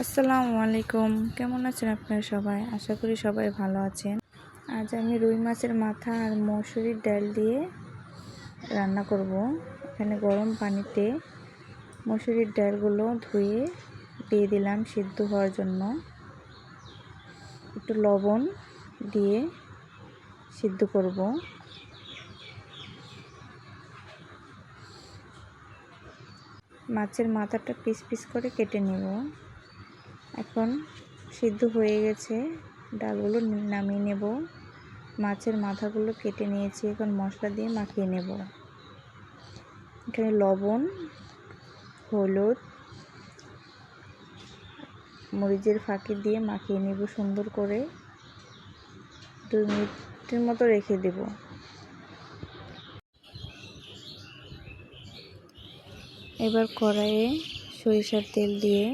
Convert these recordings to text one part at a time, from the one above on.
আসসালামু আলাইকুম। কেমন আছেন আপনারা সবাই? আশা করি সবাই ভালো আছেন। আজ আমি রুই মাছের মাথা আর মসুরির ডাল দিয়ে রান্না করব। এখানে গরম পানিতে মসুরির ডালগুলো ধুয়ে দিয়ে দিলাম সিদ্ধ হওয়ার জন্য। একটু লবণ দিয়ে সিদ্ধ করব। মাছের মাথাটা পিস পিস করে কেটে নেব। এখন সিদ্ধ হয়ে গেছে, ডালগুলো নামিয়ে নেব। মাছের মাথাগুলো কেটে নিয়েছি, এখন মশলা দিয়ে মাখিয়ে নেব। এখানে লবণ, হলুদ, মরিচের ফাঁকি দিয়ে মাখিয়ে নেব সুন্দর করে। 2 মিনিটের মতো রেখে দেব। এবার কড়াইয়ে সরিষার তেল দিয়ে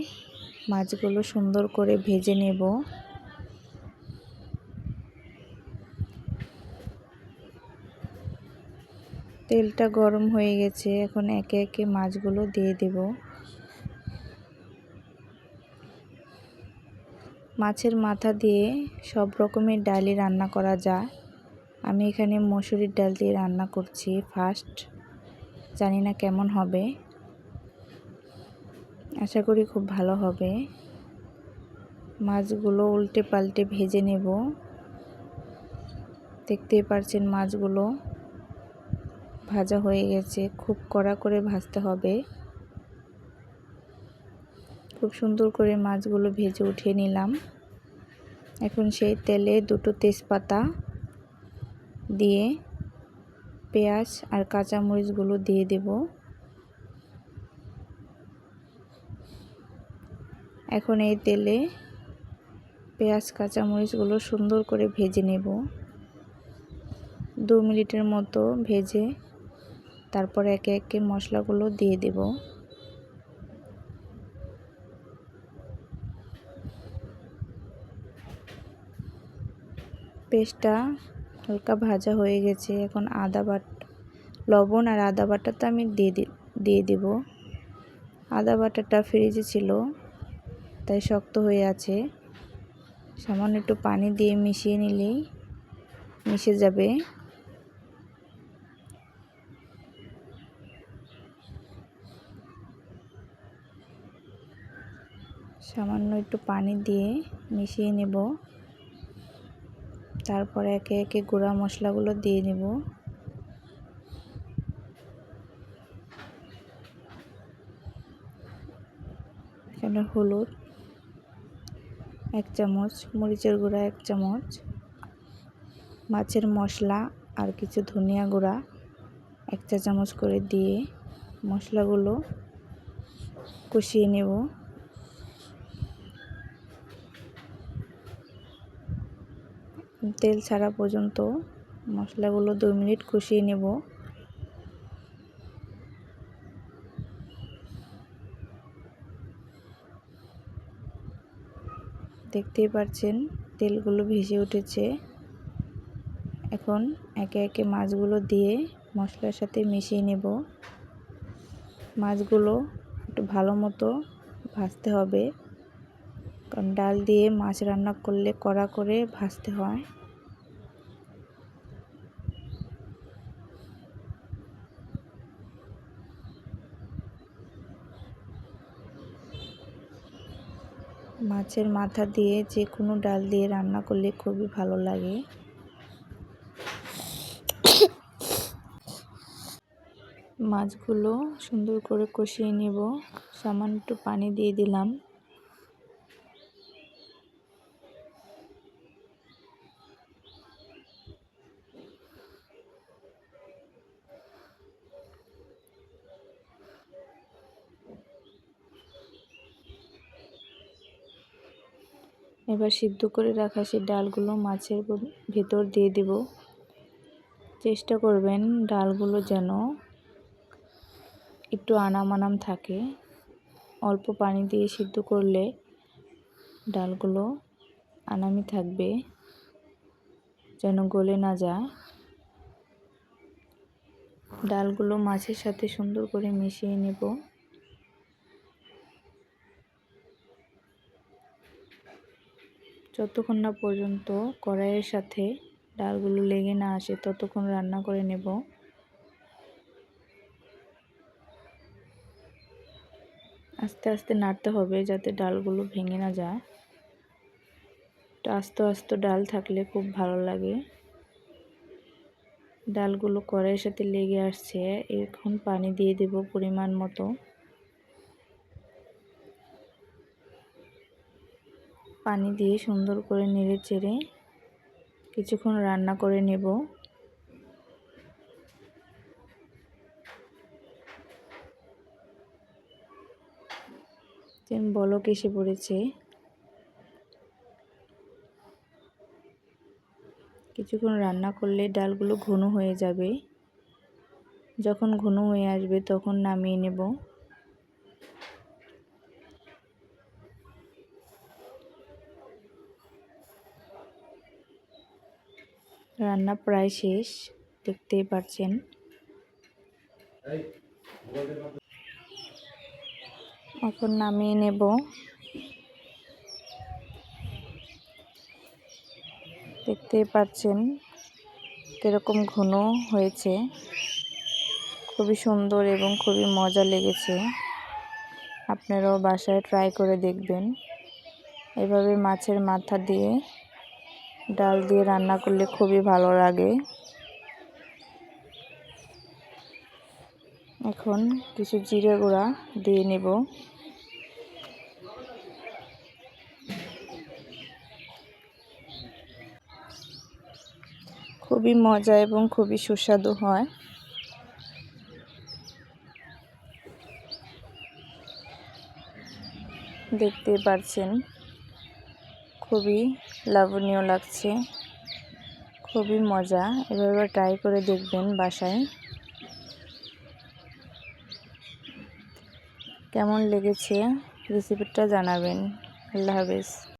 মাছগুলো সুন্দর করে ভেজে নেব। তেলটা গরম হয়ে গেছে, এখন একে একে মাছগুলো দিয়ে দেব। মাছের মাথা দিয়ে সব রকমের ডালই রান্না করা যায়। আমি এখানে মসুরির ডাল দিয়ে রান্না করছি ফার্স্ট, জানি না কেমন হবে, আশা করি খুব ভালো হবে। মাছগুলো উল্টে পাল্টে ভেজে নেব। দেখতেই পারছেন মাছগুলো ভাজা হয়ে গেছে, খুব কড়া করে ভাজতে হবে। খুব সুন্দর করে মাছগুলো ভেজে উঠিয়ে নিলাম। এখন সেই তেলে 2টো তেজপাতা দিয়ে পেঁয়াজ আর কাঁচামরিচগুলো দিয়ে দেব। এখন এই তেলে পেঁয়াজ কাঁচামরিচগুলো সুন্দর করে ভেজে নেব। 2 মিনিটের মতো ভেজে তারপর একে একে মশলাগুলো দিয়ে দেব। পেস্টটা হালকা ভাজা হয়ে গেছে, এখন লবণ আর আদা বাটাটা আমি দিয়ে দেব। আদা বাটাটা ফ্রিজে ছিল, তাই শক্ত হয়ে আছে। সামান্য একটু পানি দিয়ে মিশিয়ে নিলেই মিশে যাবে। সামান্য একটু পানি দিয়ে মিশিয়ে নেব। তারপরে একে একে গুঁড়া মশলাগুলো দিয়ে নেব। এখানে হলুদ 1 চামচ, মরিচের গুঁড়া 1 চামচ, মাছের মশলা আর কিছু ধনিয়া গুঁড়া 1 চা চামচ করে দিয়ে মশলাগুলো কষিয়ে নেব। তেল ছাড়া পর্যন্ত মশলাগুলো 2 মিনিট কষিয়ে নেব। দেখতেই পাচ্ছেন তেলগুলো ভেসে উঠেছে। এখন একে একে মাছগুলো দিয়ে মশলার সাথে মিশিয়ে নেব। মাছগুলো একটু ভালো মতো ভাজতে হবে, কারণ ডাল দিয়ে মাছ রান্না করলে কড়া করে ভাজতে হয়। মাছের মাথা দিয়ে যে কোনো ডাল দিয়ে রান্না করলে খুবই ভালো লাগে। মাছগুলো সুন্দর করে কষিয়ে নেব। সামান্য একটু পানি দিয়ে দিলাম। এবার সিদ্ধ করে রাখা সেই ডালগুলো মাছের ভেতর দিয়ে দেব। চেষ্টা করবেন ডালগুলো যেন একটু আনাম থাকে। অল্প পানি দিয়ে সিদ্ধ করলে ডালগুলো আনামি থাকবে, যেন গলে না যায়। ডালগুলো মাছের সাথে সুন্দর করে মিশিয়ে নেব। যতক্ষণ না পর্যন্ত কড়াইয়ের সাথে ডালগুলো লেগে না আসে ততক্ষণ রান্না করে নেব। আস্তে আস্তে নাড়তে হবে যাতে ডালগুলো ভেঙে না যায়। আস্ত আস্ত ডাল থাকলে খুব ভালো লাগে। ডালগুলো কড়াইয়ের সাথে লেগে আসছে, এখন পানি দিয়ে দেব পরিমাণ মতো। পানি দিয়ে সুন্দর করে নেড়ে চেড়ে কিছুক্ষণ রান্না করে নেব। বলক এসে পড়েছে। কিছুক্ষণ রান্না করলে ডালগুলো ঘন হয়ে যাবে। যখন ঘন হয়ে আসবে তখন নামিয়ে নেব। রান্না প্রায় শেষ, দেখতেই পাচ্ছেন। এখন নামিয়ে নেব। দেখতেই পাচ্ছেন কিরকম ঘন হয়েছে। খুবই সুন্দর এবং খুবই মজা লেগেছে। আপনারাও বাসায় ট্রাই করে দেখবেন। এভাবে মাছের মাথা দিয়ে ডাল দিয়ে রান্না করলে খুবই ভালো লাগে। এখন কিছু জিরে গুঁড়া দিয়ে নেব। খুবই মজা এবং খুবই সুস্বাদু হয়। দেখতে পাচ্ছেন খুবই লাবণীয় লাগছে, খুবই মজা। এভাবে ট্রাই করে দেখবেন বাসায়। কেমন লেগেছে রেসিপিটা জানাবেন। আল্লাহ হাফেজ।